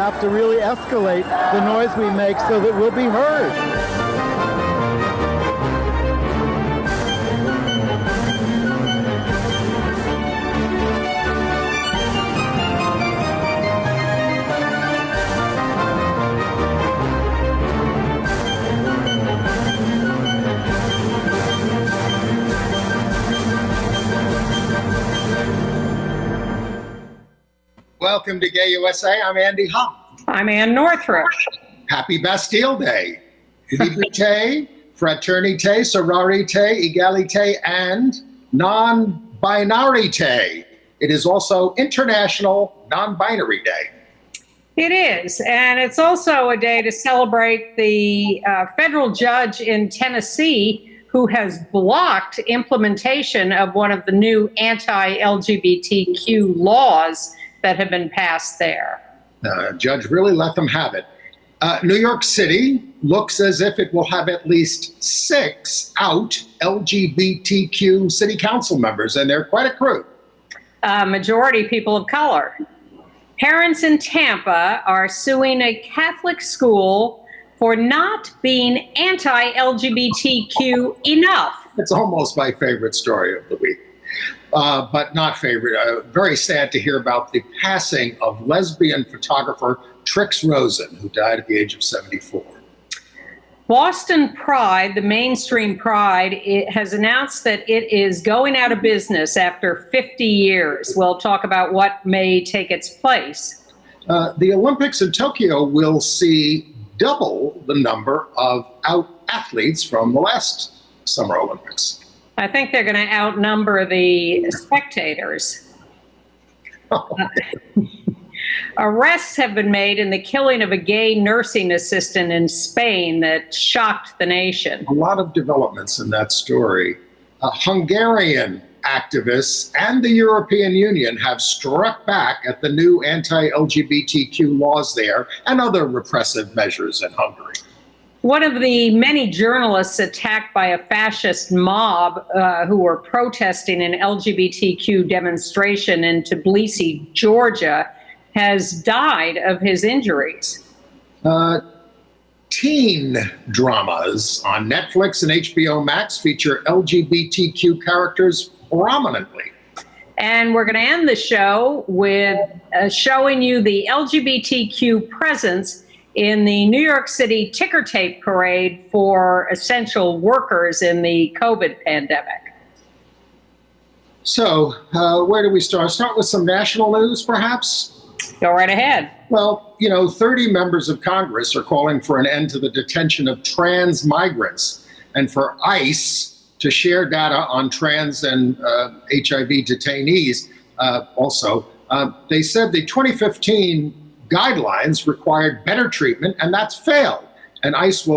have to really escalate the noise we make so that we'll be heard. Welcome to Gay USA. I'm Andy Humm. I'm Ann Northrup. Happy Bastille Day. Liberté, fraternité, sororité, égalité, and non-binarité. It is also International Non-Binary Day. It is, and it's also a day to celebrate the federal judge in Tennessee who has blocked implementation of one of the new anti-LGBTQ laws that have been passed there. Judge really let them have it. New York City looks as if it will have at least 6 out LGBTQ city council members, and they're quite a crew. Majority people of color. Parents in Tampa are suing a Catholic school for not being anti-LGBTQ enough. It's almost my favorite story of the week. But not favorite. Very sad to hear about the passing of lesbian photographer Trix Rosen, who died at the age of 74. Boston Pride, the mainstream Pride, it has announced that it is going out of business after 50 years. We'll talk about what may take its place. The Olympics in Tokyo will see double the number of out athletes from the last Summer Olympics. I think they're going to outnumber the spectators. Arrests have been made in the killing of a gay nursing assistant in Spain that shocked the nation. A lot of developments in that story. Hungarian activists and the European Union have struck back at the new anti-LGBTQ laws there and other repressive measures in Hungary. One of the many journalists attacked by a fascist mob who were protesting an LGBTQ demonstration in Tiblisi, Georgia, has died of his injuries. Teen dramas on Netflix and HBO Max feature LGBTQ characters prominently. And we're going to end the show with showing you the LGBTQ presence in the New York City ticker tape parade for essential workers in the COVID pandemic. So, where do we start? Start with some national news, perhaps? Go right ahead. Well, 30 members of Congress are calling for an end to the detention of trans migrants and for ICE to share data on trans and HIV detainees. They said the 2015 guidelines required better treatment, and that's failed. And ICE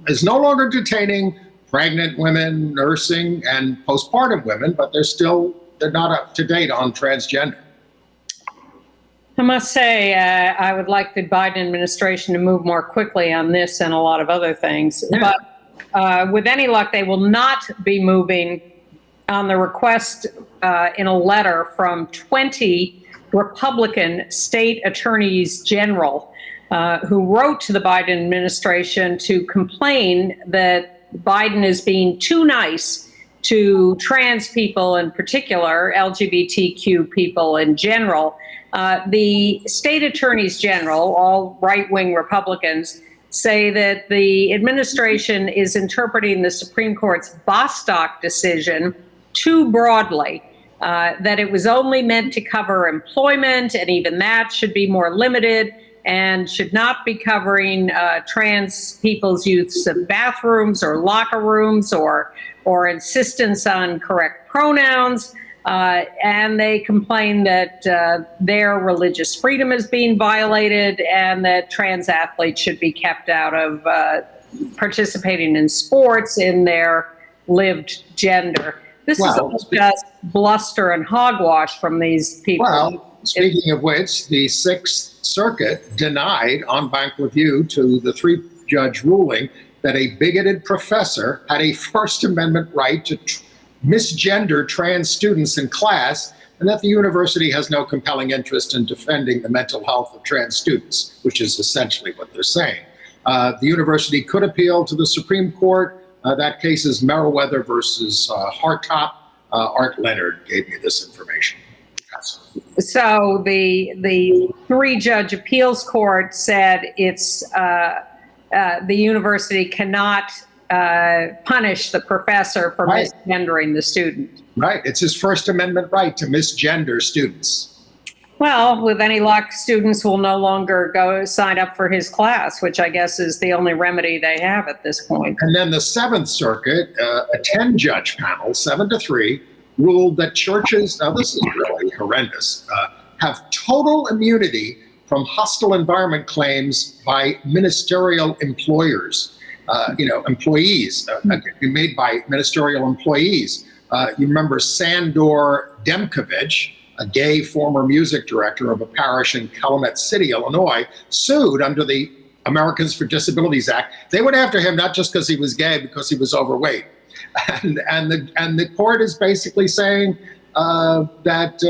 is no longer detaining pregnant women, nursing, and postpartum women, but they're not up to date on transgender. I must say, I would like the Biden administration to move more quickly on this and a lot of other things. Yeah. But with any luck, they will not be moving on the request in a letter from 20 Republican state attorneys general who wrote to the Biden administration to complain that Biden is being too nice to trans people in particular, LGBTQ people in general. The state attorneys general, all right-wing Republicans, say that the administration is interpreting the Supreme Court's Bostock decision too broadly. That it was only meant to cover employment, and even that should be more limited and should not be covering trans people's use of bathrooms or locker rooms or insistence on correct pronouns. And they complain that their religious freedom is being violated and that trans athletes should be kept out of participating in sports in their lived gender. This is just bluster and hogwash from these people. Well, speaking of which, the Sixth Circuit denied en banc review to the 3-judge ruling that a bigoted professor had a First Amendment right to misgender trans students in class and that the university has no compelling interest in defending the mental health of trans students, which is essentially what they're saying. The university could appeal to the Supreme Court. That case is Meriwether versus Hartop. Art Leonard gave me this information. So the three-judge appeals court said it's the university cannot punish the professor for Right. misgendering the student. Right. It's his First Amendment right to misgender students. Well, with any luck, students will no longer go sign up for his class, which I guess is the only remedy they have at this point. And then the Seventh Circuit, a 10-judge panel, 7-3, ruled that churches, now this is really horrendous, have total immunity from hostile environment claims by ministerial employers, employees, made by ministerial employees. You remember Sandor Demkovich, a gay former music director of a parish in Calumet City, Illinois, sued under the Americans for Disabilities Act. They went after him not just because he was gay, because he was overweight. And the court is basically saying that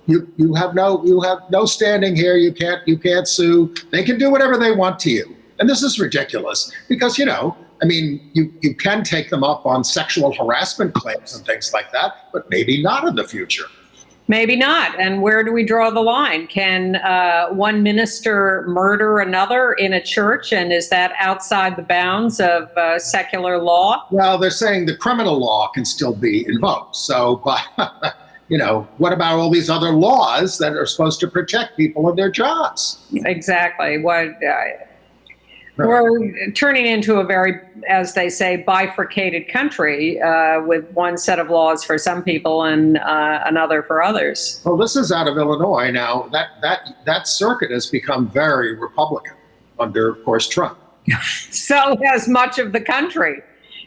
you have no standing here. You can't sue. They can do whatever they want to you. And this is ridiculous because you can take them up on sexual harassment claims and things like that, but maybe not in the future. Maybe not. And where do we draw the line? Can one minister murder another in a church? And is that outside the bounds of secular law? Well, they're saying the criminal law can still be invoked. So, but, what about all these other laws that are supposed to protect people in their jobs? Exactly. We're turning into a very, as they say, bifurcated country with one set of laws for some people and another for others. Well, this is out of Illinois. Now, that circuit has become very Republican under, of course, Trump. So has much of the country.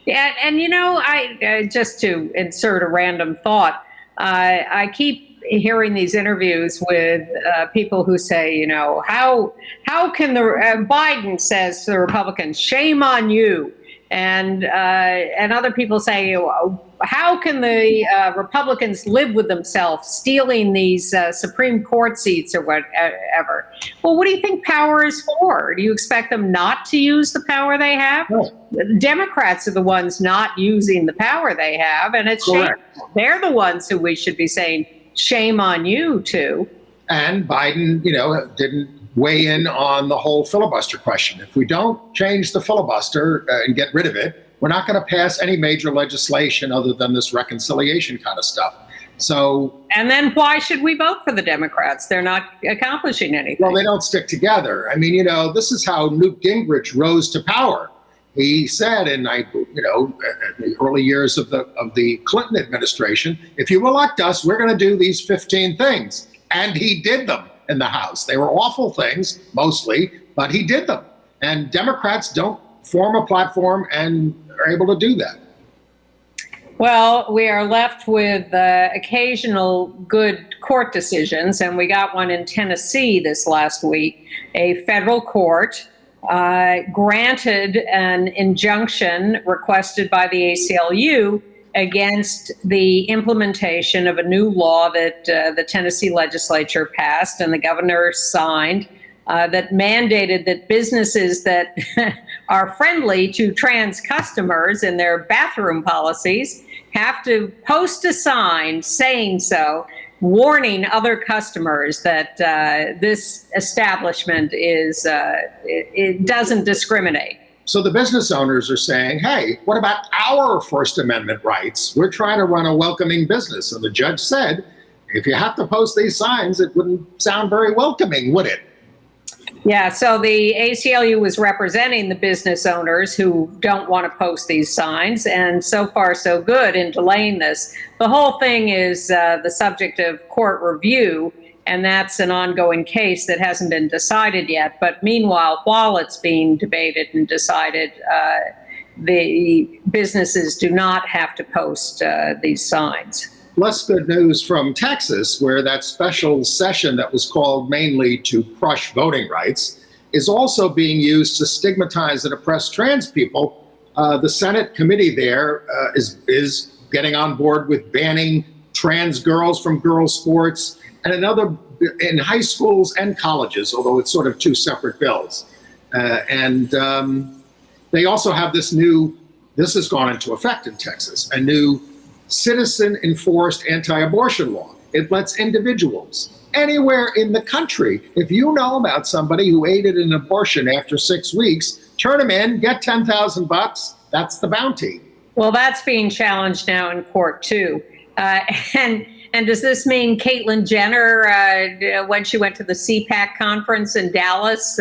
And I just to insert a random thought, I keep hearing these interviews with people who say, how can Biden says to the Republicans, shame on you, and other people say, how can the Republicans live with themselves stealing these Supreme Court seats or whatever? Well, what do you think power is for? Do you expect them not to use the power they have? No. Democrats are the ones not using the power they have, and it's shameful. They're the ones who we should be saying, shame on you too. And Biden, didn't weigh in on the whole filibuster question. If we don't change the filibuster and get rid of it, we're not going to pass any major legislation other than this reconciliation kind of stuff. So, and then why should we vote for the Democrats? They're not accomplishing anything. Well, they don't stick together. This is how Newt Gingrich rose to power. He said in the early years of the Clinton administration, if you elect us, we're going to do these 15 things. And he did them in the House. They were awful things, mostly, but he did them. And Democrats don't form a platform and are able to do that. Well, we are left with occasional good court decisions, and we got one in Tennessee this last week. A federal court granted an injunction requested by the ACLU against the implementation of a new law that the Tennessee legislature passed and the governor signed that mandated that businesses that are friendly to trans customers in their bathroom policies have to post a sign saying so, warning other customers that this establishment it doesn't discriminate. So the business owners are saying, hey, what about our First Amendment rights? We're trying to run a welcoming business. And the judge said, if you have to post these signs, it wouldn't sound very welcoming, would it? Yeah, so the ACLU was representing the business owners who don't want to post these signs, and so far so good in delaying this. The whole thing is the subject of court review, and that's an ongoing case that hasn't been decided yet. But meanwhile, while it's being debated and decided, the businesses do not have to post these signs. Less good news from Texas, where that special session that was called mainly to crush voting rights is also being used to stigmatize and oppress trans people. The Senate committee there is getting on board with banning trans girls from girls sports, and another in high schools and colleges, although it's sort of two separate bills. They also have this has gone into effect in Texas, a new citizen-enforced anti-abortion law. It lets individuals anywhere in the country, if you know about somebody who aided an abortion after 6 weeks, turn them in, get $10,000. That's the bounty. Well, that's being challenged now in court too. And does this mean Caitlyn Jenner, when she went to the CPAC conference in Dallas,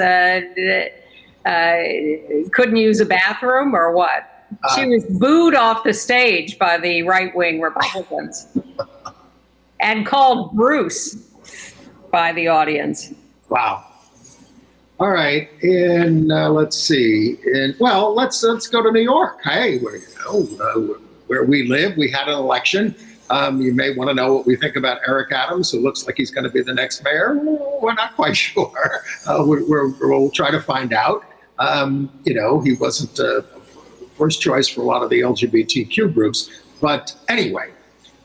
couldn't use a bathroom or what? She was booed off the stage by the right-wing Republicans and called Bruce by the audience. Wow. All right, and let's see. Let's go to New York. Hey, where we live, we had an election. You may want to know what we think about Eric Adams, who looks like he's going to be the next mayor. We're not quite sure. We'll try to find out. He wasn't first choice for a lot of the LGBTQ groups. But anyway,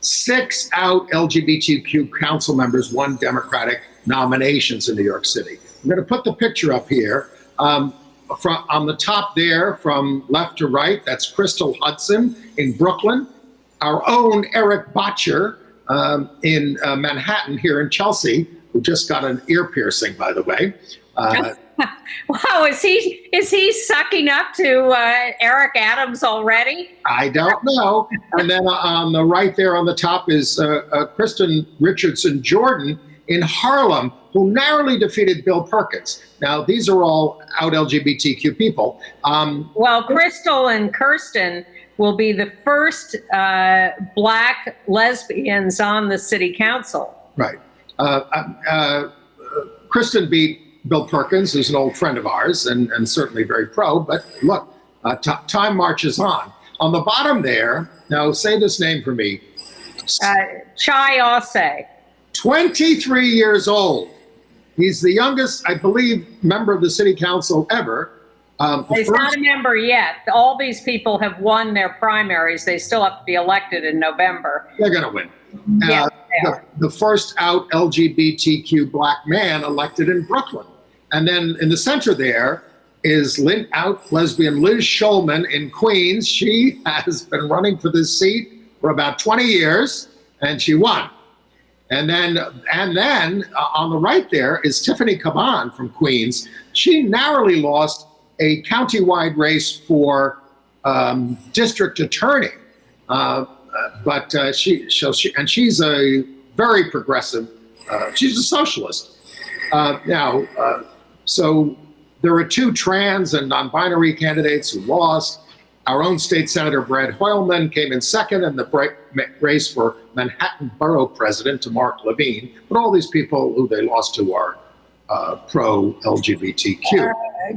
6 out LGBTQ council members won Democratic nominations in New York City. I'm going to put the picture up here. On the top there, from left to right, that's Crystal Hudson in Brooklyn. Our own Eric Botcher in Manhattan, here in Chelsea, who just got an ear piercing, by the way. Wow, is he sucking up to Eric Adams already? I don't know. And then on the right there on the top is Kristen Richardson Jordan in Harlem, who narrowly defeated Bill Perkins. Now, these are all out LGBTQ people. Well, Crystal and Kirsten will be the first Black lesbians on the city council. Right. Kristen beat Bill Perkins, who's an old friend of ours and certainly very pro, but look, time marches on. On the bottom there, now say this name for me. Chai Ose. 23 years old. He's the youngest, I believe, member of the city council ever. He's not a member yet. All these people have won their primaries. They still have to be elected in November. They're going to win. Yes, they are. The first out LGBTQ Black man elected in Brooklyn. And then in the center there is out lesbian Liz Shulman in Queens. She has been running for this seat for about 20 years, and she won. And then on the right there is Tiffany Caban from Queens. She narrowly lost a countywide race for district attorney, but she's a very progressive. She's a socialist. So there are 2 trans and non-binary candidates who lost. Our own state senator Brad Hoylman came in second in the race for Manhattan Borough President to Mark Levine. But all these people who they lost to are pro-LGBTQ.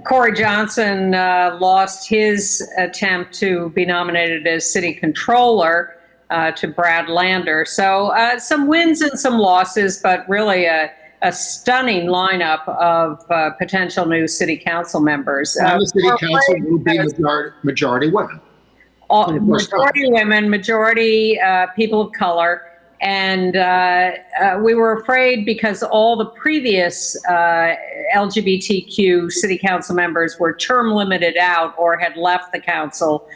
Corey Johnson lost his attempt to be nominated as city controller to Brad Lander. So some wins and some losses, but really a stunning lineup of potential new city council members. And the city council will be majority women. Majority women, majority people of color. And we were afraid because all the previous LGBTQ city council members were term limited out or had left the council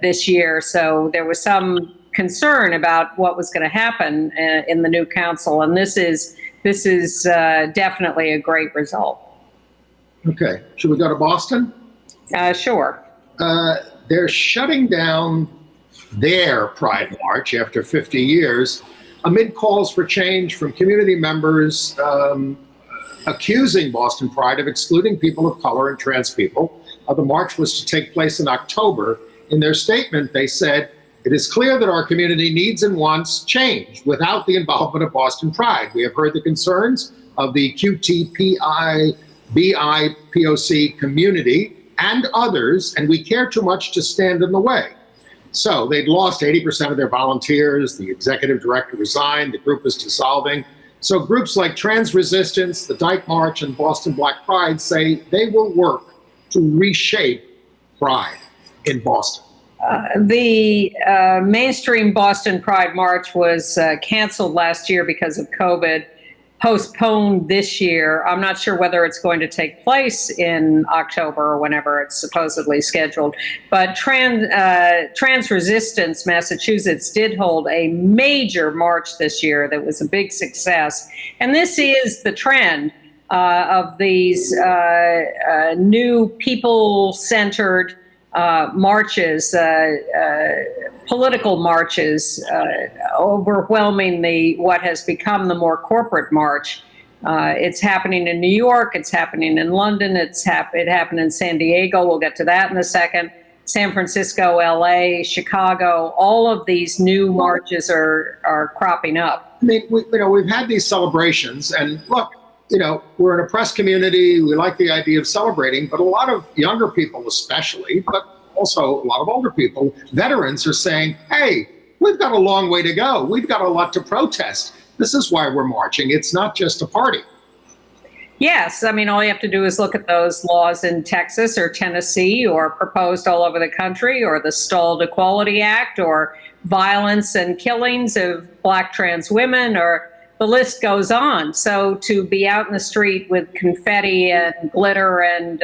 this year. So there was some concern about what was going to happen in the new council. And this is definitely a great result. Okay, should we go to Boston? Sure. They're shutting down their Pride March after 50 years, amid calls for change from community members accusing Boston Pride of excluding people of color and trans people. The march was to take place in October. In their statement, they said, "It is clear that our community needs and wants change without the involvement of Boston Pride. We have heard the concerns of the QTPI-BIPOC community and others, and we care too much to stand in the way." So they'd lost 80% of their volunteers. The executive director resigned. The group was dissolving. So groups like Trans Resistance, the Dyke March, and Boston Black Pride say they will work to reshape Pride in Boston. The mainstream Boston Pride March was canceled last year because of COVID, postponed this year. I'm not sure whether it's going to take place in October or whenever it's supposedly scheduled. But Trans Resistance Massachusetts did hold a major march this year that was a big success. And this is the trend of these new people-centered marches, political marches, overwhelming what has become the more corporate march. It's happening in New York, it's happening in London, it happened in San Diego, we'll get to that in a second, San Francisco, LA, Chicago, all of these new marches are cropping up. I mean, we've had these celebrations, and look, we're an oppressed community. We like the idea of celebrating, but a lot of younger people especially, but also a lot of older people, veterans, are saying, hey, we've got a long way to go. We've got a lot to protest. This is why we're marching. It's not just a party. Yes, I mean, all you have to do is look at those laws in Texas or Tennessee or proposed all over the country, or the Stalled Equality Act, or violence and killings of Black trans women, or the list goes on. So to be out in the street with confetti and glitter and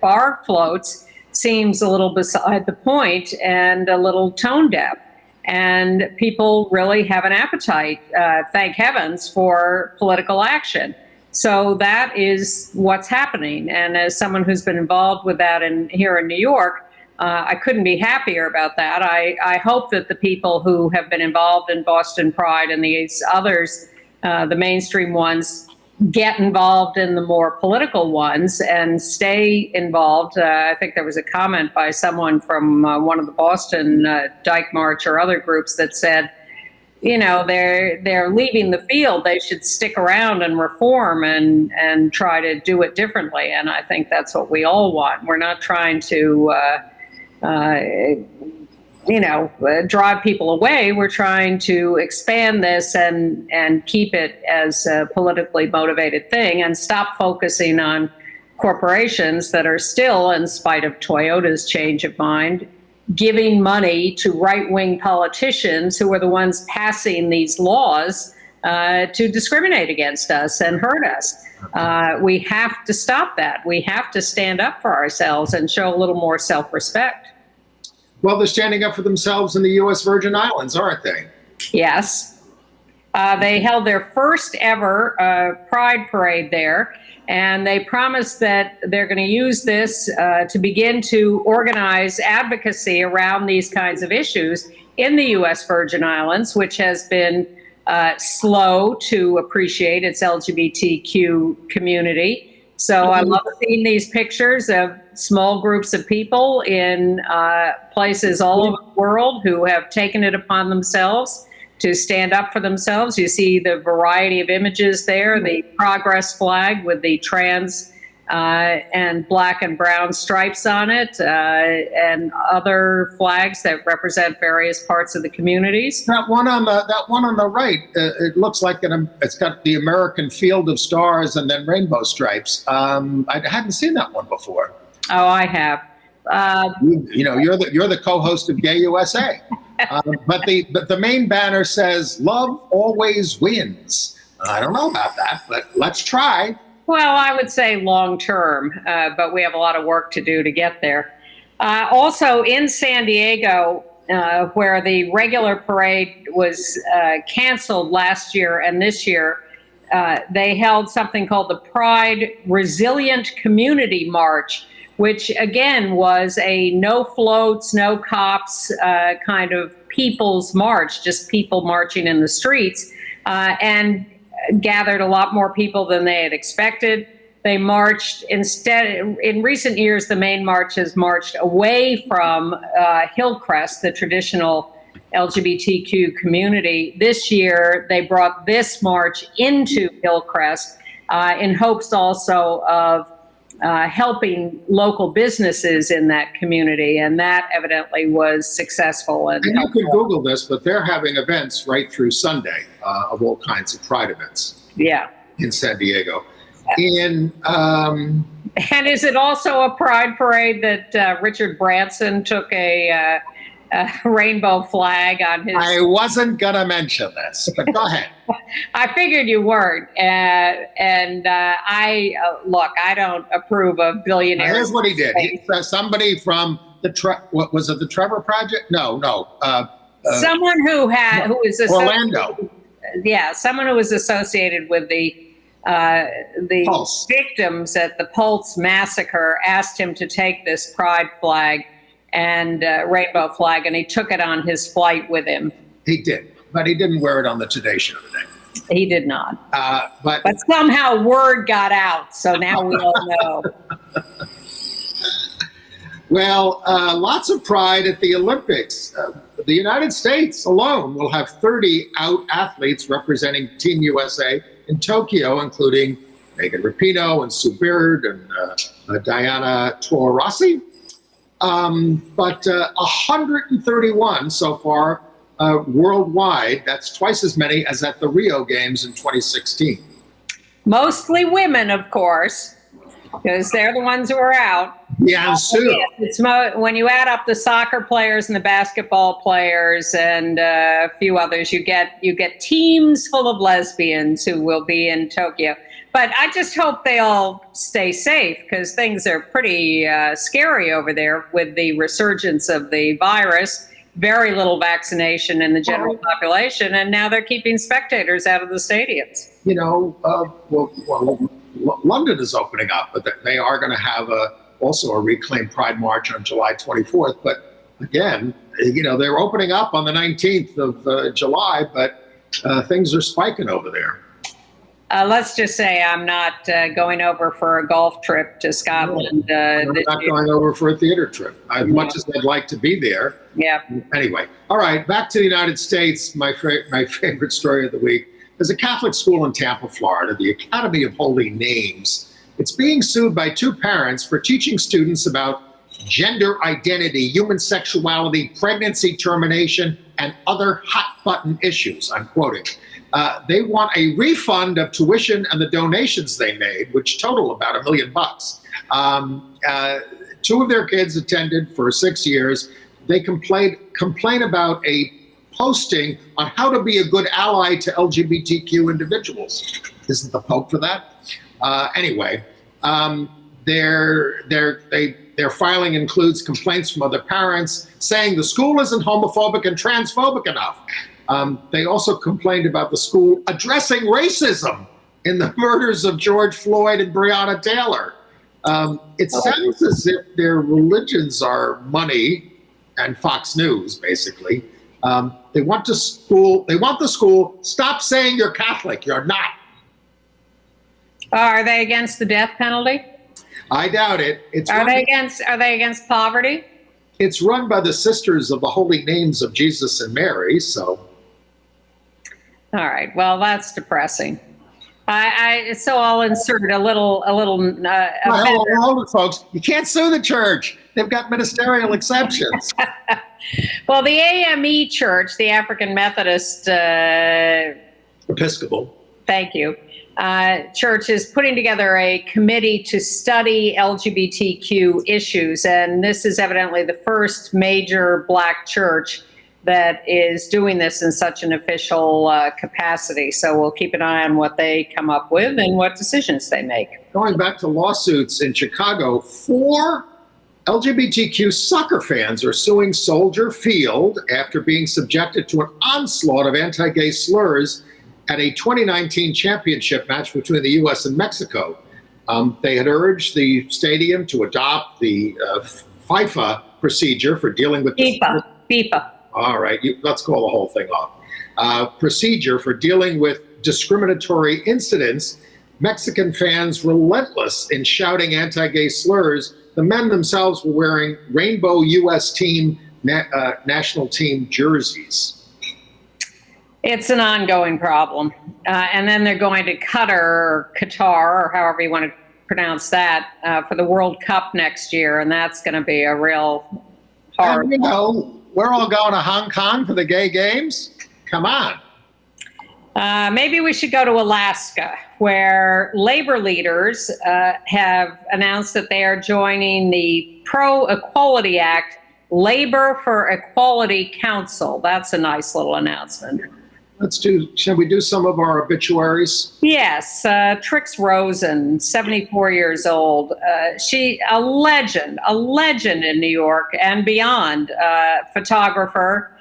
bar floats seems a little beside the point and a little tone deaf. And people really have an appetite, thank heavens, for political action. So that is what's happening. And as someone who's been involved with that here in New York, I couldn't be happier about that. I hope that the people who have been involved in Boston Pride and these others, the mainstream ones, get involved in the more political ones and stay involved. I think there was a comment by someone from one of the Boston Dyke March or other groups that said, they're leaving the field. They should stick around and reform and try to do it differently. And I think that's what we all want. We're not trying to drive people away. We're trying to expand this and keep it as a politically motivated thing, and stop focusing on corporations that are still, in spite of Toyota's change of mind, giving money to right-wing politicians who are the ones passing these laws to discriminate against us and hurt us. We have to stop that. We have to stand up for ourselves and show a little more self-respect. Well, they're standing up for themselves in the U.S. Virgin Islands, aren't they? Yes. They held their first ever Pride Parade there, and they promised that they're going to use this to begin to organize advocacy around these kinds of issues in the U.S. Virgin Islands, which has been slow to appreciate its LGBTQ community. So I love seeing these pictures of small groups of people in places all over the world who have taken it upon themselves to stand up for themselves. You see the variety of images there, the progress flag with the trans and black and brown stripes on it, and other flags that represent various parts of the communities. That one on the right, it looks like it's got the American field of stars and then rainbow stripes. I hadn't seen that one before. Oh, I have. You're the co-host of Gay USA, but the main banner says "Love always wins." I don't know about that, but let's try. Well, I would say long term, but we have a lot of work to do to get there. Also in San Diego, where the regular parade was canceled last year and this year, they held something called the Pride Resilient Community March, which again was a no floats, no cops kind of people's march, just people marching in the streets, and gathered a lot more people than they had expected. They marched instead, in recent years, the main march has marched away from Hillcrest, the traditional LGBTQ community. This year, they brought this march into Hillcrest in hopes also of helping local businesses in that community, and that evidently was successful. And you could Google this, but they're having events right through Sunday of all kinds of Pride events. Yeah. In San Diego. In And is it also a pride parade that Richard Branson took a rainbow flag on his? I wasn't going to mention this, but go ahead. I figured you weren't. Look, I don't approve of billionaires. Here's what he did. Somebody from what was it, the Trevor Project? No. Someone who is Orlando. Yeah, someone who was associated with the Pulse. victims at the Pulse massacre asked him to take this pride flag and rainbow flag, and he took it on his flight with him. He did, but he didn't wear it on the Today Show today. He did not. But somehow word got out, so now we all know. Well, lots of pride at the Olympics. The United States alone will have 30 out athletes representing Team USA in Tokyo, including Megan Rapinoe and Sue Bird and Diana Taurasi. But 131 so far worldwide. That's twice as many as at the Rio Games in 2016. Mostly women, of course, because they're the ones who are out. Yeah, Sue. It's when you add up the soccer players and the basketball players and a few others, you get teams full of lesbians who will be in Tokyo. But I just hope they all stay safe, because things are pretty scary over there with the resurgence of the virus. Very little vaccination in the general population, and now they're keeping spectators out of the stadiums. You know, London is opening up, but they are going to have also a Reclaim Pride March on July 24th. But again, you know, they're opening up on the 19th of July, but things are spiking over there. Let's just say I'm not going over for a golf trip to Scotland. I'm not going over for a theater trip. As much as I'd like to be there. Yeah. Anyway, all right, back to the United States. My favorite story of the week. There's a Catholic school in Tampa, Florida, the Academy of Holy Names. It's being sued by two parents for teaching students about gender identity, human sexuality, pregnancy termination, and other hot-button issues. I'm quoting. They want a refund of tuition and the donations they made, which total about $1 million. Two of their kids attended for 6 years. They complain about a posting on how to be a good ally to LGBTQ individuals. Isn't the Pope for that? Anyway, their filing includes complaints from other parents saying the school isn't homophobic and transphobic enough. They also complained about the school addressing racism in the murders of George Floyd and Breonna Taylor. It sounds as if their religions are money and Fox News, basically. They want the school, stop saying you're Catholic, you're not. Are they against the death penalty? I doubt it. Are they against poverty? It's run by the Sisters of the Holy Names of Jesus and Mary, so. All right. Well, that's depressing. So I'll insert a little. Hold it, folks. You can't sue the church. They've got ministerial exceptions. Well, the AME Church, the African Methodist Episcopal. Thank you. Church is putting together a committee to study LGBTQ issues, and this is evidently the first major Black church that is doing this in such an official capacity. So we'll keep an eye on what they come up with and what decisions they make. Going back to lawsuits in Chicago, 4 LGBTQ soccer fans are suing Soldier Field after being subjected to an onslaught of anti-gay slurs at a 2019 championship match between the U.S. and Mexico. They had urged the stadium to adopt the FIFA procedure for dealing with FIFA. All right, let's call the whole thing off. Procedure for dealing with discriminatory incidents. Mexican fans relentless in shouting anti-gay slurs. The men themselves were wearing rainbow U.S. team national team jerseys. It's an ongoing problem. And then they're going to Qatar, or however you want to pronounce that, for the World Cup next year. And that's going to be a real hard. And, you know, we're all going to Hong Kong for the gay games. Come on. Maybe we should go to Alaska, where labor leaders have announced that they are joining the Pro-Equality Act Labor for Equality Council. That's a nice little announcement. Shall we do some of our obituaries? Yes, Trix Rosen, 74 years old. A legend in New York and beyond. Photographer,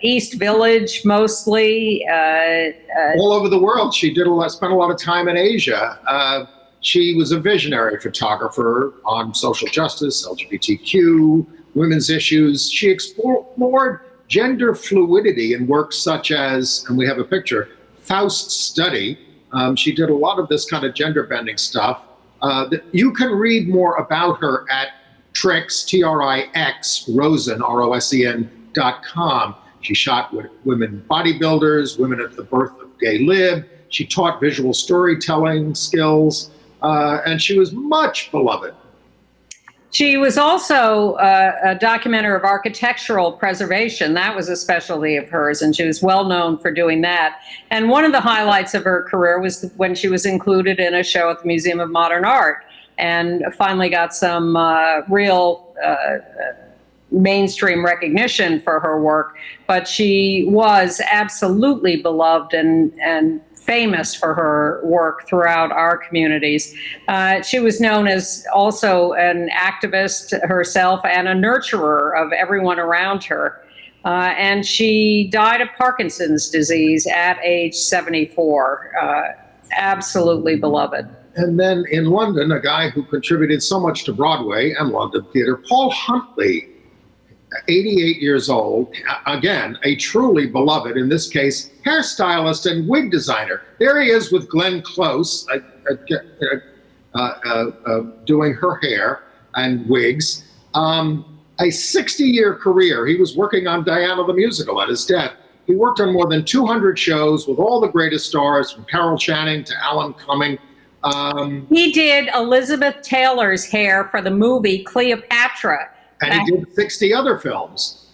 East Village mostly. All over the world. She spent a lot of time in Asia. She was a visionary photographer on social justice, LGBTQ, women's issues. She explored gender fluidity in works such as, and we have a picture, Faust's Study. She did a lot of this kind of gender bending stuff. You can read more about her at Trix, Trix, Rosen, ROSEN.com. She shot with women bodybuilders, women at the birth of gay lib. She taught visual storytelling skills, and she was much beloved. She was also a documenter of architectural preservation. That was a specialty of hers, and she was well known for doing that. And one of the highlights of her career was when she was included in a show at the Museum of Modern Art, and finally got some real mainstream recognition for her work. But she was absolutely beloved and famous for her work throughout our communities. She was known as also an activist herself and a nurturer of everyone around her. And she died of Parkinson's disease at age 74. Absolutely beloved. And then in London, a guy who contributed so much to Broadway and London theater, Paul Huntley, 88 years old, again, a truly beloved, in this case, hairstylist and wig designer. There he is with Glenn Close doing her hair and wigs. A 60-year career. He was working on Diana the Musical at his death. He worked on more than 200 shows with all the greatest stars, from Carol Channing to Alan Cumming. He did Elizabeth Taylor's hair for the movie Cleopatra. And he did 60 other films.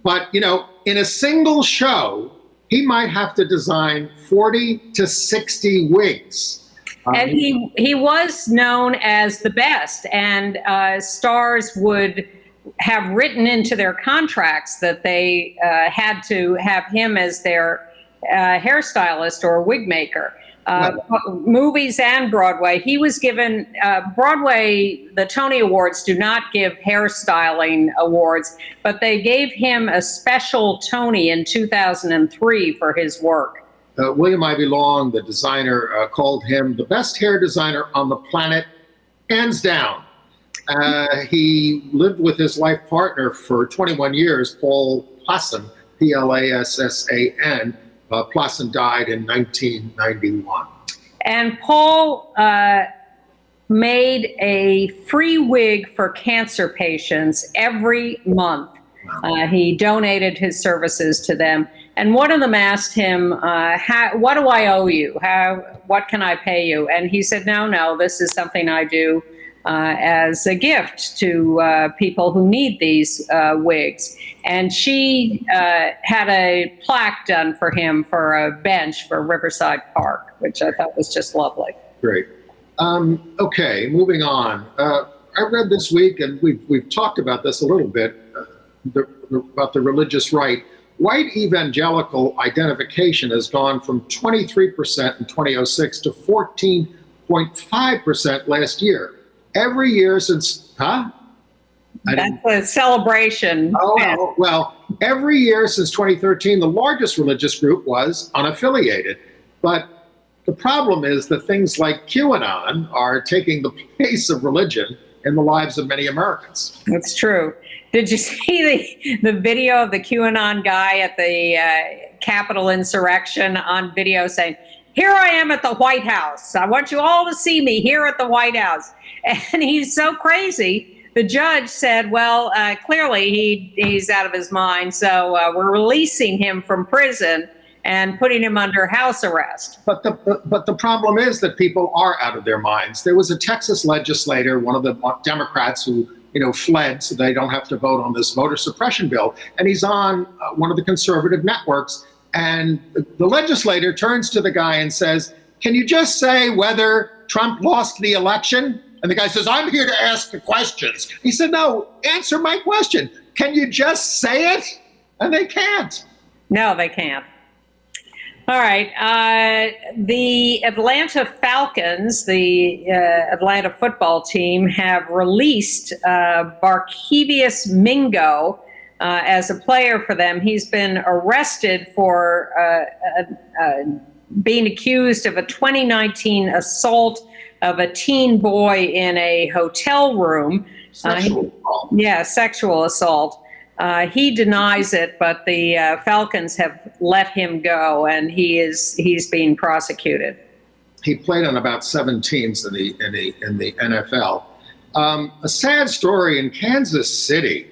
But, you know, in a single show, he might have to design 40 to 60 wigs. And he was known as the best, and stars would have written into their contracts that they had to have him as their hairstylist or wig maker. Movies and Broadway. He was given Broadway, the Tony Awards do not give hairstyling awards, but they gave him a special Tony in 2003 for his work. William Ivey Long, the designer, called him the best hair designer on the planet, hands down. He lived with his life partner for 21 years, Paul Plasson, Plassan. Plasson died in 1991. And Paul made a free wig for cancer patients every month. He donated his services to them. And one of them asked him, what do I owe you? What can I pay you? And he said, no, this is something I do as a gift to people who need these wigs. And she had a plaque done for him for a bench for Riverside Park, which I thought was just lovely. Great. Okay, moving on. I read this week, and we've talked about this a little bit, about the religious right. White evangelical identification has gone from 23% in 2006 to 14.5% last year. Every year since, That's a celebration. Oh, well, every year since 2013, the largest religious group was unaffiliated. But the problem is that things like QAnon are taking the place of religion in the lives of many Americans. That's true. Did you see the video of the QAnon guy at the Capitol insurrection on video saying, "Here I am at the White House. I want you all to see me here at the White House." And he's so crazy. The judge said, well, clearly he's out of his mind, so we're releasing him from prison and putting him under house arrest. But the problem is that people are out of their minds. There was a Texas legislator, one of the Democrats who fled so they don't have to vote on this voter suppression bill. And he's on one of the conservative networks And the legislator turns to the guy and says, "Can you just say whether Trump lost the election?" And the guy says, "I'm here to ask the questions." He said, "No, answer my question. Can you just say it?" And they can't. No, they can't. All right. The Atlanta Falcons, the Atlanta football team, have released Barkevious Mingo as a player for them. He's been arrested for being accused of a 2019 assault of a teen boy in a hotel room. Sexual assault. Yeah, sexual assault. He denies it, but the Falcons have let him go, and he's being prosecuted. He played on about 7 teams in the NFL. A sad story in Kansas City.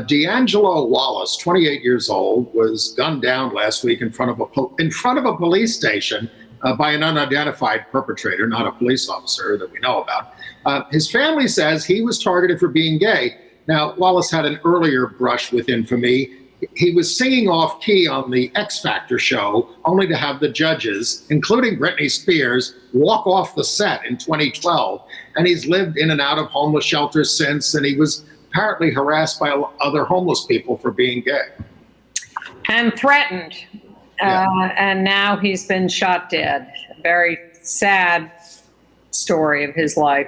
D'Angelo Wallace, 28 years old, was gunned down last week in front of a police station by an unidentified perpetrator, not a police officer that we know about. His family says he was targeted for being gay. Now, Wallace had an earlier brush with infamy. He was singing off key on the X Factor show, only to have the judges, including Britney Spears, walk off the set in 2012. And he's lived in and out of homeless shelters since, and he was apparently harassed by other homeless people for being gay. And threatened. Yeah. And now he's been shot dead. A very sad story of his life.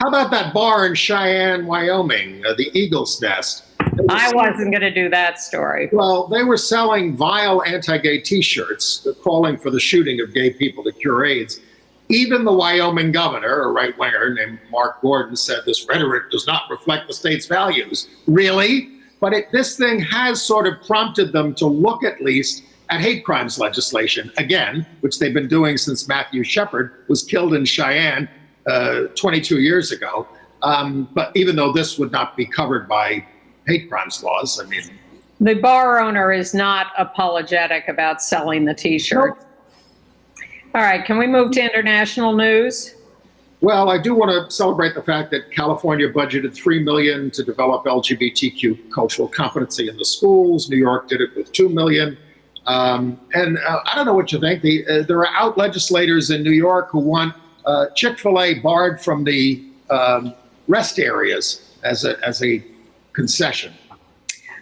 How about that bar in Cheyenne, Wyoming, the Eagle's Nest? I wasn't going to do that story. Well, they were selling vile anti-gay T-shirts calling for the shooting of gay people to cure AIDS. Even the Wyoming governor, a right-winger named Mark Gordon, said this rhetoric does not reflect the state's values. Really? But this thing has sort of prompted them to look at least at hate crimes legislation again, which they've been doing since Matthew Shepard was killed in Cheyenne 22 years ago. But even though this would not be covered by hate crimes laws, I mean. The bar owner is not apologetic about selling the T-shirt. Nope. All right, can we move to international news? Well, I do want to celebrate the fact that California budgeted $3 million to develop LGBTQ cultural competency in the schools. New York did it with $2 million. And I don't know what you think. There are out legislators in New York who want Chick-fil-A barred from the rest areas as a concession.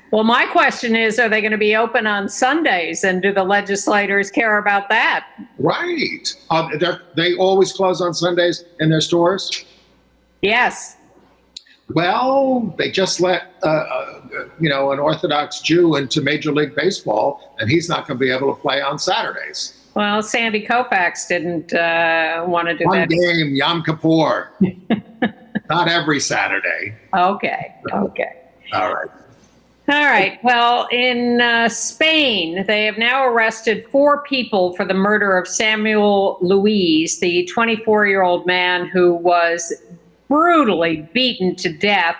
Well, my question is, are they going to be open on Sundays, and do the legislators care about that? Right. They always close on Sundays in their stores? Yes. Well, they just let an Orthodox Jew into Major League Baseball, and he's not going to be able to play on Saturdays. Well, Sandy Koufax didn't want to do One that. game, Yom Kippur. Not every Saturday. Okay. All right. Well, in Spain, they have now arrested 4 people for the murder of Samuel Luis, the 24-year-old man who was brutally beaten to death.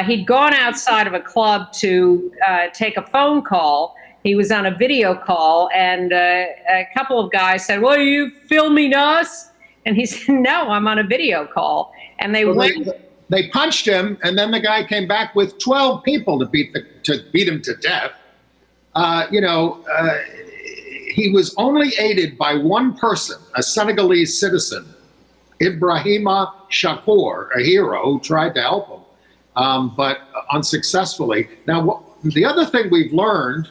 He'd gone outside of a club to take a phone call. He was on a video call, and a couple of guys said, "Well, are you filming us?" And he said, "No, I'm on a video call." And They punched him, and then the guy came back with 12 people to beat him to death. He was only aided by one person, a Senegalese citizen, Ibrahima Shakur, a hero who tried to help him, but unsuccessfully. Now, the other thing we've learned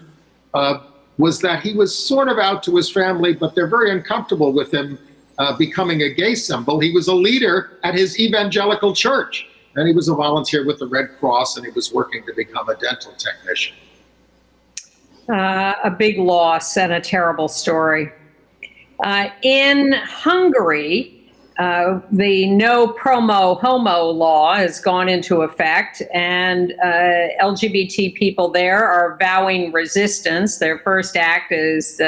was that he was sort of out to his family, but they're very uncomfortable with him becoming a gay symbol. He was a leader at his evangelical church, and he was a volunteer with the Red Cross, and he was working to become a dental technician. A big loss and a terrible story. In Hungary, the no promo homo law has gone into effect, and LGBT people there are vowing resistance. Their first act is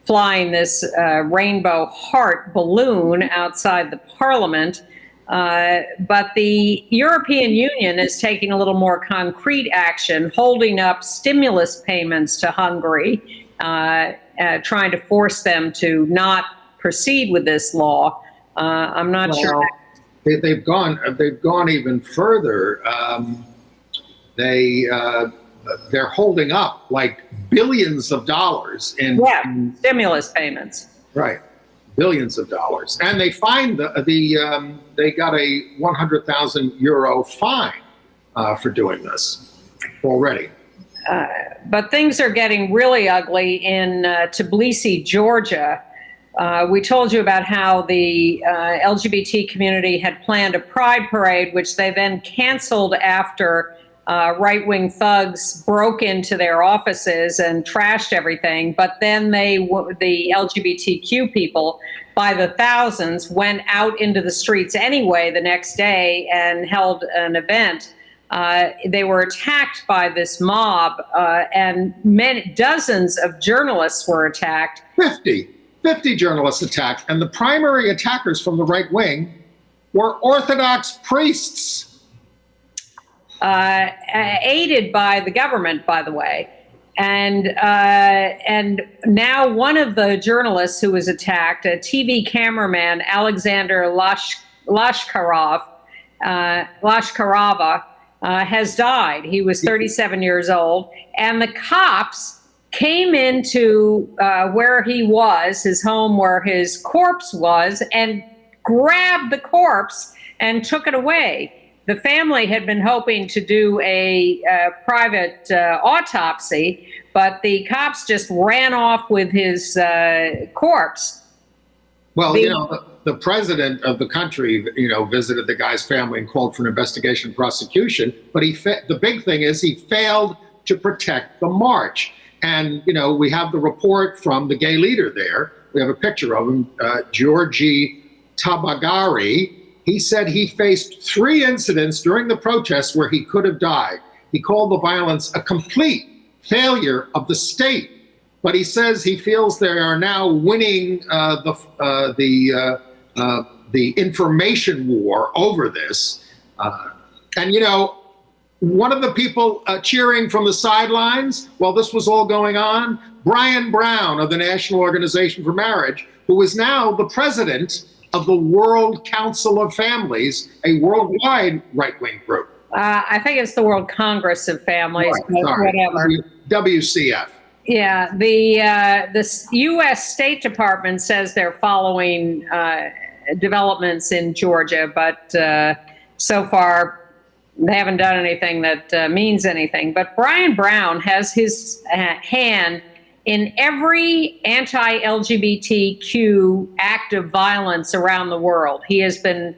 flying this rainbow heart balloon outside the parliament. But the European Union is taking a little more concrete action, holding up stimulus payments to Hungary, trying to force them to not proceed with this law. I'm not sure. That They've gone even further. They they're holding up like billions of dollars in stimulus payments. Right, billions of dollars, and they fined they got a 100,000 euro fine for doing this already. But things are getting really ugly in Tiblisi, Georgia. We told you about how the LGBT community had planned a pride parade, which they then canceled after right-wing thugs broke into their offices and trashed everything. But then the LGBTQ people, by the thousands, went out into the streets anyway the next day and held an event. They were attacked by this mob, and dozens of journalists were attacked. 50 journalists attacked, and the primary attackers from the right wing were Orthodox priests. Aided by the government, by the way. And now one of the journalists who was attacked, a TV cameraman, Alexander Lashkarova, has died. He was 37 years old, and the cops came into where he was, his home where his corpse was, and grabbed the corpse and took it away. The family had been hoping to do a private autopsy, but the cops just ran off with his corpse. Well, the president of the country, visited the guy's family and called for an investigation, prosecution. But the big thing is he failed to protect the march. And, we have the report from the gay leader there. We have a picture of him, Georgi Tabagari. He said he faced 3 incidents during the protests where he could have died. He called the violence a complete failure of the state. But he says he feels they are now winning the information war over this. And one of the people cheering from the sidelines while this was all going on, Brian Brown of the National Organization for Marriage, who is now the president of the World Council of Families, a worldwide right-wing group. I think it's the World Congress of Families, right, whatever. WCF. Yeah, the U.S. State Department says they're following developments in Georgia, but so far they haven't done anything that means anything. But Brian Brown has his hand in every anti-LGBTQ act of violence around the world. He has been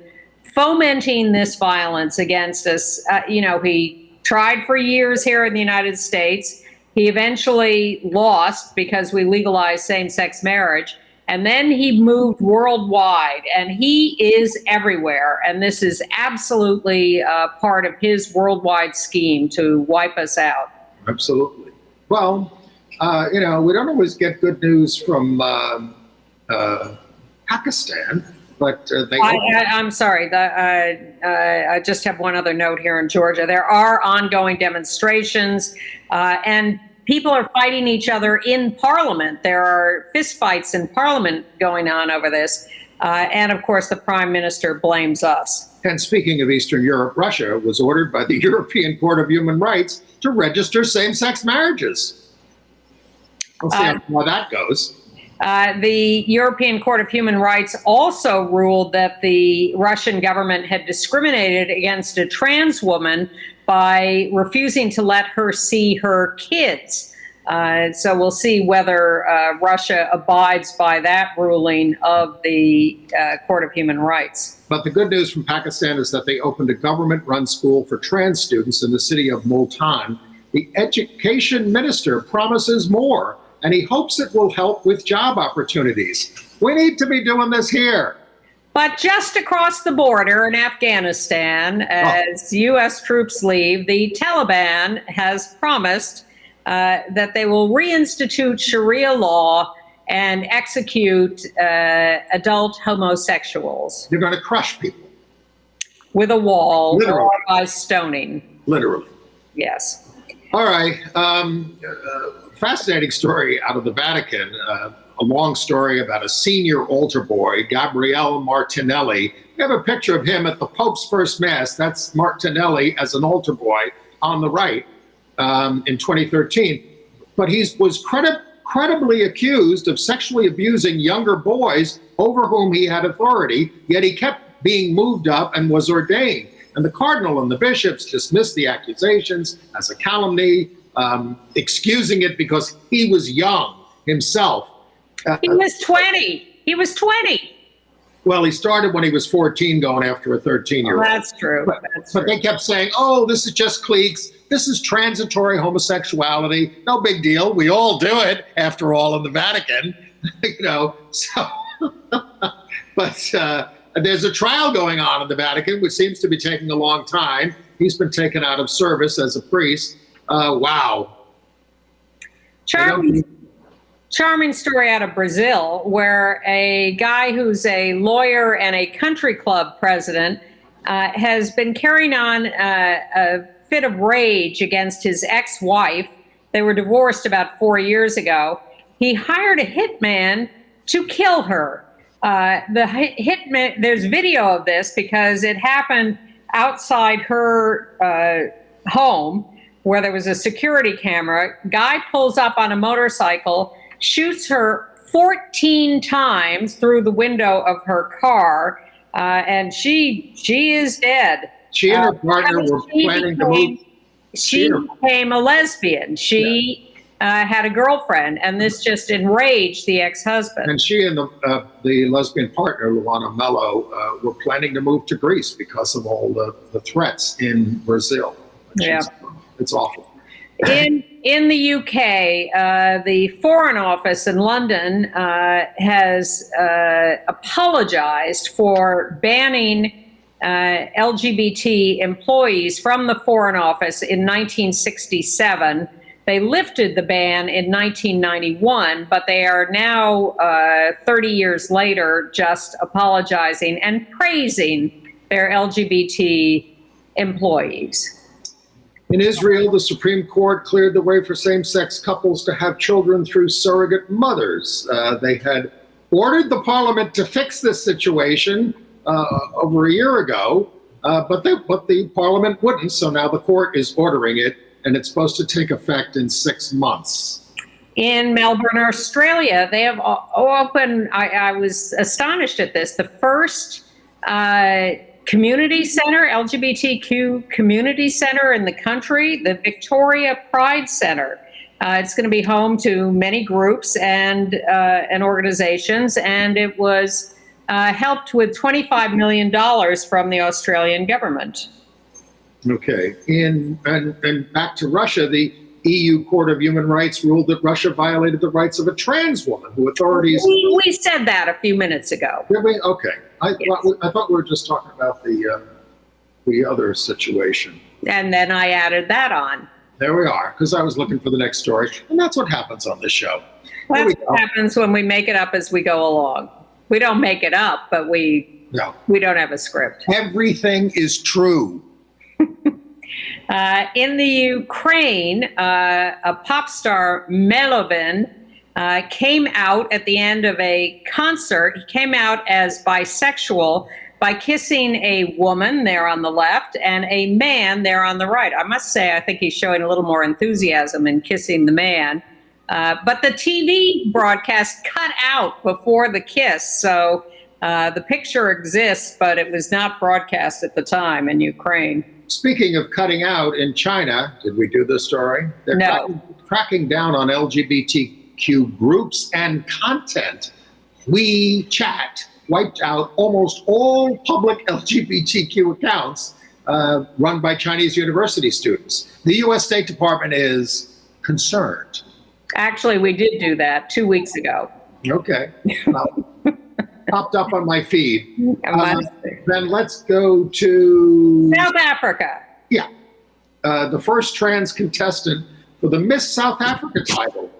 fomenting this violence against us. He tried for years here in the United States. He eventually lost because we legalized same-sex marriage. And then he moved worldwide, and he is everywhere. And this is absolutely part of his worldwide scheme to wipe us out. Absolutely. Well, we don't always get good news from Pakistan, but I'm sorry. I just have one other note here in Georgia. There are ongoing demonstrations, and people are fighting each other in Parliament. There are fistfights in Parliament going on over this. And of course, the Prime Minister blames us. And speaking of Eastern Europe, Russia was ordered by the European Court of Human Rights to register same-sex marriages. We'll see how that goes. The European Court of Human Rights also ruled that the Russian government had discriminated against a trans woman by refusing to let her see her kids. So we'll see whether Russia abides by that ruling of the Court of Human Rights. But the good news from Pakistan is that they opened a government-run school for trans students in the city of Multan. The education minister promises more, and he hopes it will help with job opportunities. We need to be doing this here. But just across the border in Afghanistan, as U.S. troops leave, the Taliban has promised that they will reinstitute Sharia law and execute adult homosexuals. They're going to crush people. With a wall. Literally. Or by stoning. Literally. Yes. All right. Fascinating story out of the Vatican. A long story about a senior altar boy, Gabriele Martinelli. We have a picture of him at the Pope's first Mass. That's Martinelli as an altar boy on the right. in 2013. But he was credibly accused of sexually abusing younger boys over whom he had authority, yet he kept being moved up and was ordained. And the cardinal and the bishops dismissed the accusations as a calumny, excusing it because he was young himself. He was 20. He was 20. Well, he started when he was 14 going after a 13-year-old. That's true. But they kept saying, oh, this is just cliques. This is transitory homosexuality. No big deal. We all do it, after all, in the Vatican. So, but there's a trial going on in the Vatican, which seems to be taking a long time. He's been taken out of service as a priest. Wow. Charming story out of Brazil, where a guy who's a lawyer and a country club president has been carrying on a fit of rage against his ex-wife. They were divorced about 4 years ago. He hired a hitman to kill her. The hitman, there's video of this because it happened outside her home where there was a security camera. Guy pulls up on a motorcycle, shoots her 14 times through the window of her car, and she is dead. She and her partner were planning to move. She became a lesbian. She had a girlfriend, and this just enraged the ex-husband. And she and the lesbian partner, Luana Mello, were planning to move to Greece because of all the threats in Brazil. Yeah. It's awful. In the UK, the Foreign Office in London has apologized for banning LGBT employees from the Foreign Office in 1967. They lifted the ban in 1991, but they are now, 30 years later, just apologizing and praising their LGBT employees. In Israel, the Supreme Court cleared the way for same-sex couples to have children through surrogate mothers. They had ordered the parliament to fix this situation over a year ago, but the parliament wouldn't, so now the court is ordering it, and it's supposed to take effect in 6 months. In Melbourne, Australia, they have opened, I was astonished at this, the first community center, LGBTQ community center in the country, the Victoria Pride Center. It's going to be home to many groups and organizations, and it was helped with $25 million from the Australian government. Okay, and back to Russia, the EU Court of Human Rights ruled that Russia violated the rights of a trans woman who authorities... We said that a few minutes ago. Did we? Okay. Yes. I thought we were just talking about the other situation. And then I added that on. There we are, because I was looking for the next story, and that's what happens on this show. That's what happens when we make it up as we go along. We don't make it up, but we don't have a script. Everything is true. In the Ukraine, a pop star, Melovin, came out at the end of a concert. He came out as bisexual by kissing a woman there on the left and a man there on the right. I must say, I think he's showing a little more enthusiasm in kissing the man. But the TV broadcast cut out before the kiss, so the picture exists, but it was not broadcast at the time in Ukraine. Speaking of cutting out, in China, did we do this story? They're cracking down on LGBTQ groups and content. WeChat wiped out almost all public LGBTQ accounts run by Chinese university students. The U.S. State Department is concerned. Actually, we did do that 2 weeks ago. Okay. Popped up on my feed. Then let's go to South Africa. Yeah. The first trans contestant for the Miss South Africa title,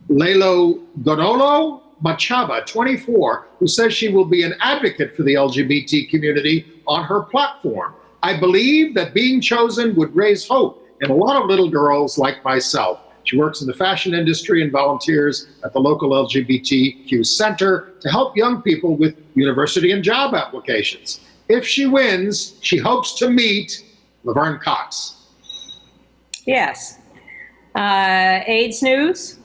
Lelo Gonolo Machaba, 24, who says she will be an advocate for the LGBT community on her platform. I believe that being chosen would raise hope in a lot of little girls like myself. She works in the fashion industry and volunteers at the local LGBTQ center to help young people with university and job applications. If she wins, she hopes to meet Laverne Cox. Yes. AIDS news.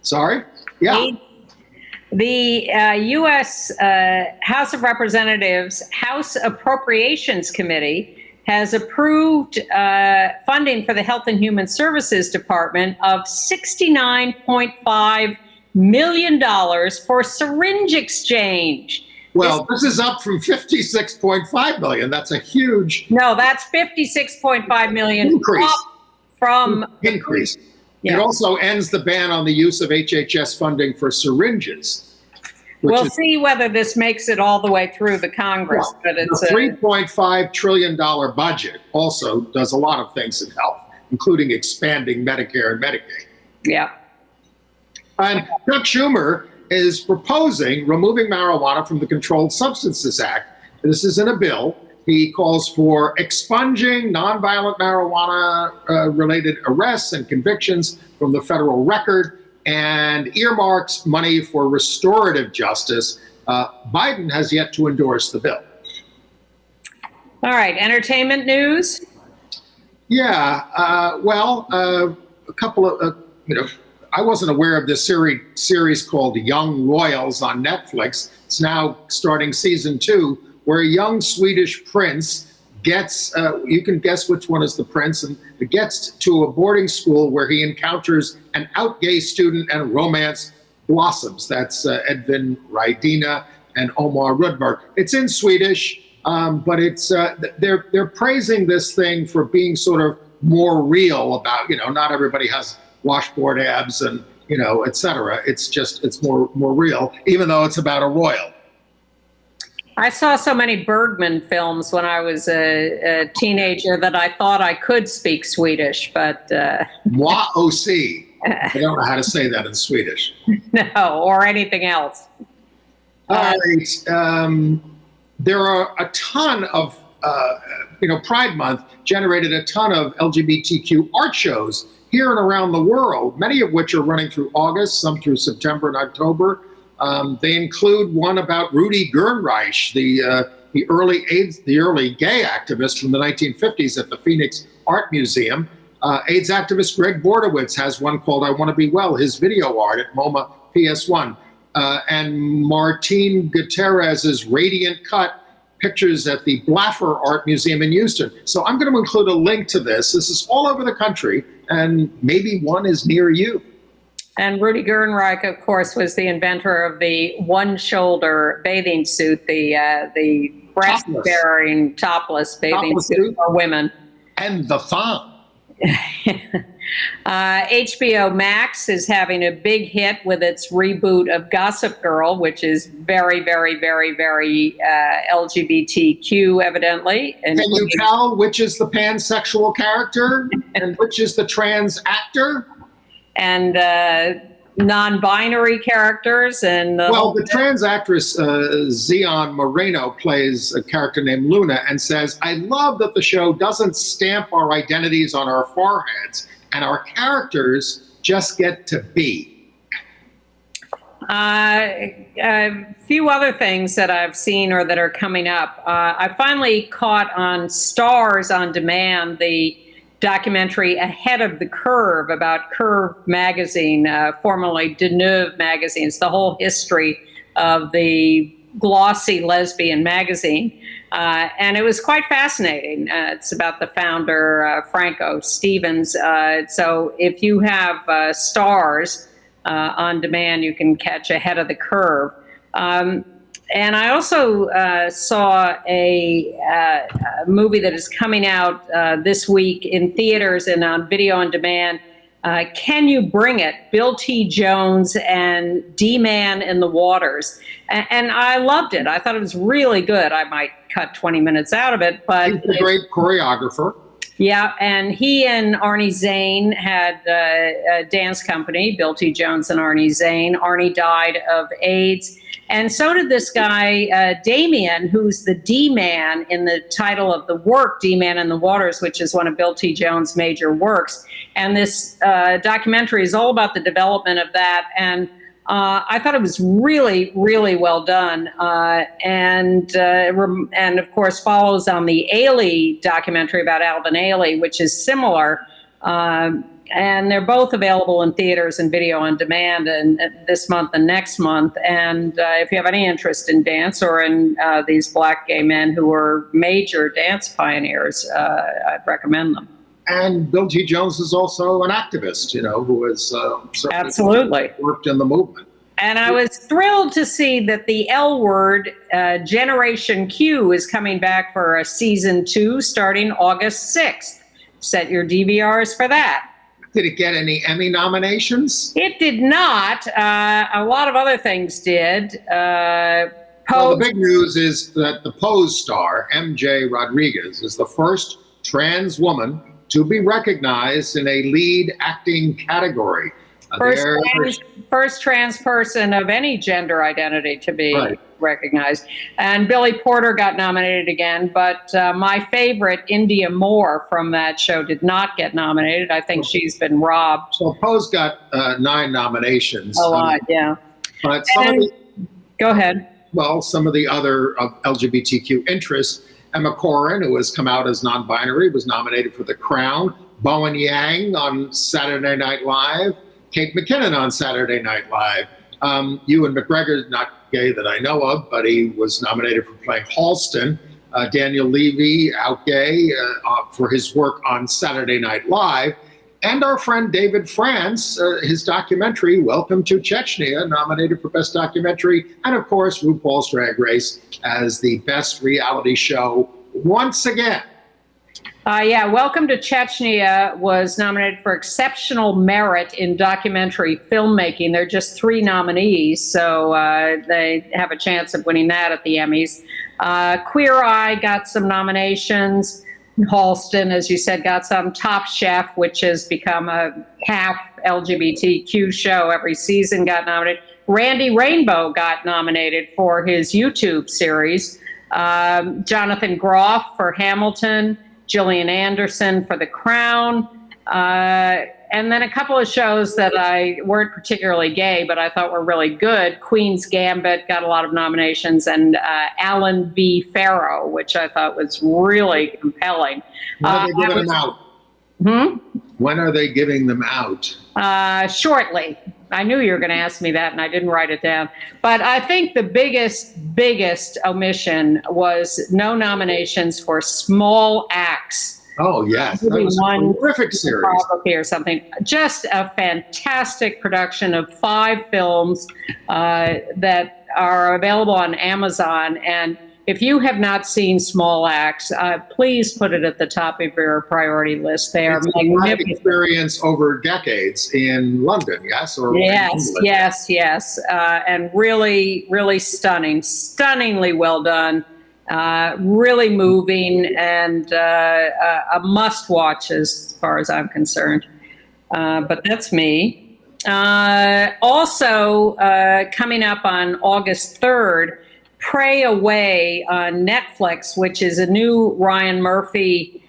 Sorry? Yeah. The U.S. House of Representatives House Appropriations Committee has approved funding for the Health and Human Services Department of $69.5 million for syringe exchange. Well, this is up from 56.5 million. That's a huge No, that's 56.5 million increase. From increase. Yeah. It also ends the ban on the use of HHS funding for syringes. We'll see whether this makes it all the way through the Congress, but it's a $3.5 trillion budget also does a lot of things in health, including expanding Medicare and Medicaid. Yeah. And Chuck Schumer is proposing removing marijuana from the Controlled Substances Act. This is in a bill. He calls for expunging nonviolent marijuana-related arrests and convictions from the federal record and earmarks money for restorative justice. Biden has yet to endorse the bill. All right, entertainment news? Yeah, a couple of, I wasn't aware of this series called Young Royals on Netflix. It's now starting season 2, where a young Swedish prince gets, you can guess which one is the prince, and gets to a boarding school where he encounters an out gay student and romance blossoms. That's Edvin Rydina and Omar Rudberg. It's in Swedish, but it's they're praising this thing for being sort of more real about, not everybody has washboard abs and, et cetera. It's more real, even though it's about a royal. I saw so many Bergman films when I was a teenager that I thought I could speak Swedish, but... Moi aussi. I don't know how to say that in Swedish. No, or anything else. All right. There are a ton of, Pride Month generated a ton of LGBTQ art shows here and around the world, many of which are running through August, some through September and October. They include one about Rudy Gernreich, the early gay activist from the 1950s at the Phoenix Art Museum. AIDS activist Greg Bordowitz has one called I Want to Be Well, his video art at MoMA PS1. And Martine Gutierrez's Radiant Cut pictures at the Blaffer Art Museum in Houston. So I'm going to include a link to this. This is all over the country, and maybe one is near you. And Rudy Gernreich, of course, was the inventor of the one-shoulder bathing suit, the breast-bearing topless bathing suit for women. And the thong. HBO Max is having a big hit with its reboot of Gossip Girl, which is very, very, very, very LGBTQ, evidently. Can you tell which is the pansexual character and which is the trans actor? And non-binary characters. And the trans actress Zion Moreno plays a character named Luna and says, I love that the show doesn't stamp our identities on our foreheads and our characters just get to be. A few other things that I've seen or that are coming up. I finally caught on Stars on Demand the documentary Ahead of the Curve about Curve magazine, formerly Deneuve magazine. It's the whole history of the glossy lesbian magazine. And it was quite fascinating. It's about the founder, Franco Stevens. So if you have Stars on Demand, you can catch Ahead of the Curve. And I also saw a movie that is coming out this week in theaters and on video on demand. Can You Bring It? Bill T. Jones and D-Man in the Waters. And I loved it. I thought it was really good. I might cut 20 minutes out of it, but he's a great choreographer. Yeah, and he and Arnie Zane had a dance company, Bill T. Jones and Arnie Zane. Arnie died of AIDS. And so did this guy, Damien, who's the D-Man in the title of the work, D-Man in the Waters, which is one of Bill T. Jones' major works. And this documentary is all about the development of that. And I thought it was really, really well done. And of course, follows on the Ailey documentary about Alvin Ailey, which is similar. and they're both available in theaters and video on demand and this month and next month. And if you have any interest in dance or in these Black gay men who were major dance pioneers, I'd recommend them. And Bill T. Jones is also an activist, who has absolutely worked in the movement. And I was thrilled to see that the L Word, Generation Q, is coming back for a season 2 starting August 6th. Set your DVRs for that. Did it get any Emmy nominations? It did not. A lot of other things did. Well, the big news is that the Pose star, MJ Rodriguez, is the first trans woman to be recognized in a lead acting category. First trans person of any gender identity to be recognized. And Billy Porter got nominated again, but my favorite, India Moore from that show, did not get nominated. I think she's been robbed. Well, Pose got 9 nominations. A lot, yeah. But go ahead. Well, some of the other LGBTQ interests, Emma Corrin, who has come out as non-binary, was nominated for The Crown. Bowen Yang on Saturday Night Live. Kate McKinnon on Saturday Night Live. Ewan McGregor, not gay that I know of, but he was nominated for playing Halston. Daniel Levy, out gay for his work on Saturday Night Live. And our friend David France, his documentary, Welcome to Chechnya, nominated for Best Documentary. And of course, RuPaul's Drag Race as the best reality show once again. Welcome to Chechnya was nominated for Exceptional Merit in Documentary Filmmaking. There are just 3 nominees, so they have a chance of winning that at the Emmys. Queer Eye got some nominations. Halston, as you said, got some. Top Chef, which has become a half LGBTQ show every season, got nominated. Randy Rainbow got nominated for his YouTube series. Jonathan Groff for Hamilton. Gillian Anderson for The Crown, and then a couple of shows that weren't particularly gay, but I thought were really good. Queen's Gambit got a lot of nominations, and Alan V. Farrow, which I thought was really compelling. When are they giving them out? When are they giving them out? Shortly. I knew you were going to ask me that, and I didn't write it down. But I think the biggest omission was no nominations for Small Axe. Oh, yes. That was a terrific series. Or something. Just a fantastic production of 5 films that are available on Amazon. And if you have not seen Small Axe, please put it at the top of your priority list. They are magnificent. Experience over decades in London, yes? Yes. And really, really stunningly well done. Really moving and a must-watch as far as I'm concerned. But that's me. Also, coming up on August 3rd, Pray Away on Netflix, which is a new Ryan Murphy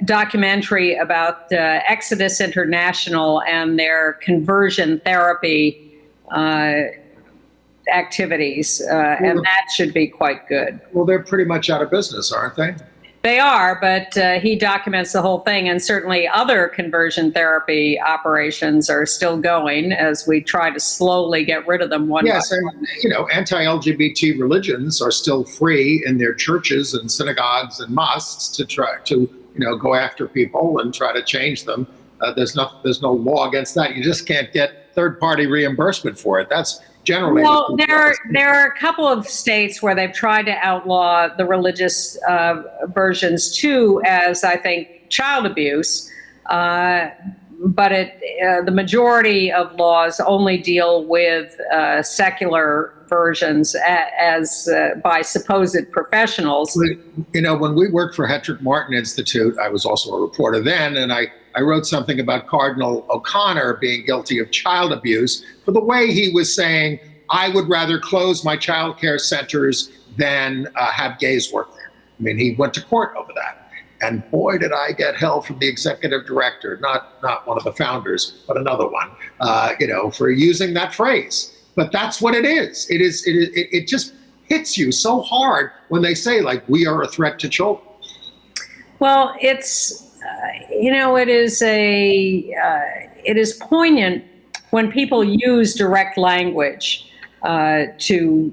documentary about Exodus International and their conversion therapy activities, and that should be quite good. Well, they're pretty much out of business, aren't they? They are, but he documents the whole thing, and certainly other conversion therapy operations are still going as we try to slowly get rid of them one by one. And anti-LGBT religions are still free in their churches and synagogues and mosques to try to go after people and try to change them. There's no law against that. You just can't get third-party reimbursement for it. That's generally. Well, there are a couple of states where they've tried to outlaw the religious versions too, as I think child abuse. But the majority of laws only deal with secular versions as by supposed professionals. When we worked for Hetrick Martin Institute, I was also a reporter then, and I wrote something about Cardinal O'Connor being guilty of child abuse for the way he was saying, I would rather close my child care centers than have gays work there. I mean, he went to court over that. And boy, did I get hell from the executive director, not one of the founders, but another one, for using that phrase. But that's what it is. It just hits you so hard when they say, like, we are a threat to children. Well, it is poignant when people use direct language to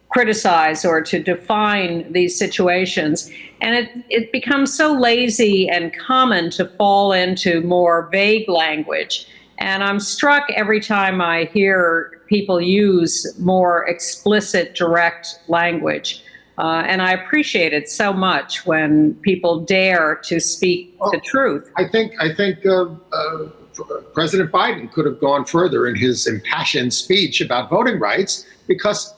criticize or to define these situations. And it becomes so lazy and common to fall into more vague language. And I'm struck every time I hear people use more explicit, direct language. And I appreciate it so much when people dare to speak the truth. I think President Biden could have gone further in his impassioned speech about voting rights, because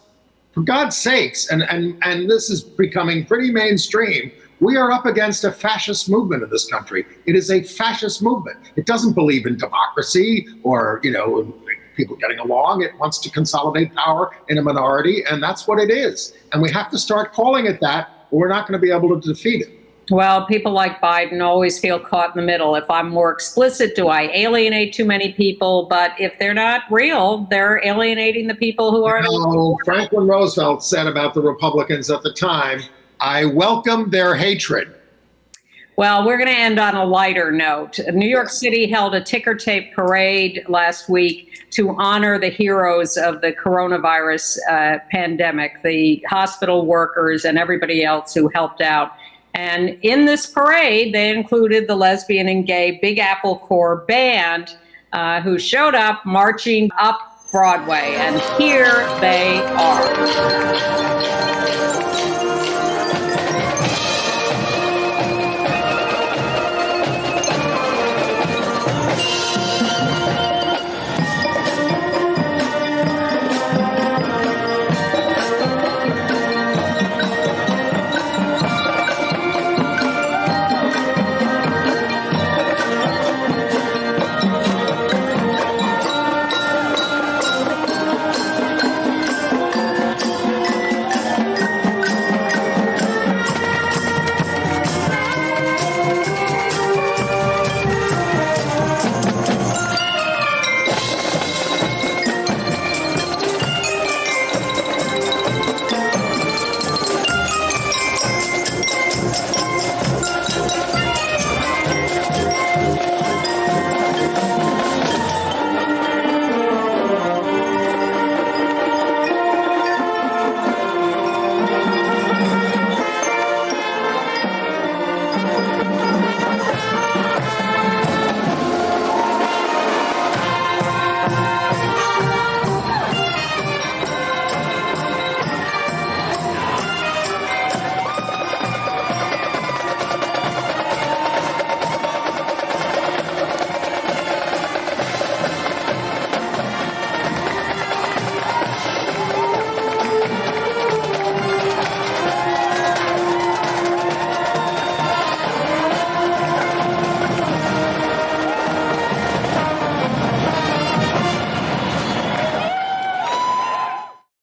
for God's sakes, and this is becoming pretty mainstream, we are up against a fascist movement in this country. It is a fascist movement. It doesn't believe in democracy or, people getting along. It wants to consolidate power in a minority, and that's what it is. And we have to start calling it that, or we're not going to be able to defeat it. Well, people like Biden always feel caught in the middle. If I'm more explicit, do I alienate too many people? But if they're not real, they're alienating the people who are. Franklin Roosevelt said about the Republicans at the time, "I welcome their hatred." Well, we're going to end on a lighter note. New York City held a ticker tape parade last week to honor the heroes of the coronavirus pandemic, the hospital workers and everybody else who helped out. And in this parade, they included the lesbian and gay Big Apple Corps band who showed up marching up Broadway. And here they are.